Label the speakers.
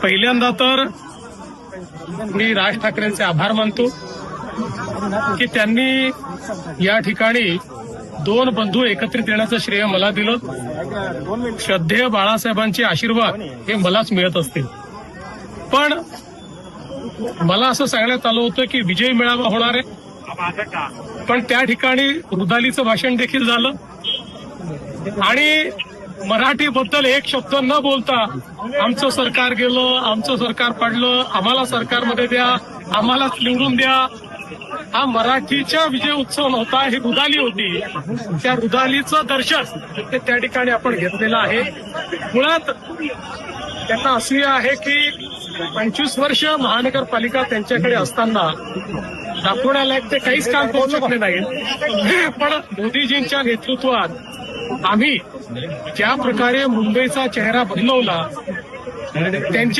Speaker 1: पहिल्यांदा तर मी राज ठाकरेंचे आभार मानतो की त्यांनी या ठिकाणी दोन बंधू एकत्रित येण्याचं श्रेय मला दिलं. श्रद्धेय बाळासाहेबांचे आशीर्वाद हे मलाच मिळत असतील. पण मला असं सांगण्यात आलं होतं की विजय मेळावा होणार आहे, पण त्या ठिकाणी रुदालीचं भाषण देखील झालं आणि मराठीबद्दल एक शब्द न बोलता आमचं सरकार गेलं, आमचं सरकार पडलं, आम्हाला सरकारमध्ये द्या, आम्हालाच निवडून द्या. हा मराठीचा विजय उत्सव नव्हता, ही रुदाली होती. त्या रुदालीचं दर्शन ते त्या ठिकाणी आपण घेतलेलं आहे. मुळात त्यांना असूया आहे की 25 वर्ष महानगरपालिका त्यांच्याकडे असताना दाखवण्यालायक ते काहीच काम करू शकले नाहीत. पण मोदीजींच्या नेतृत्वात आम्ही ज्या प्रकारे मुंबईचा चेहरा बदलवला, त्यांच्या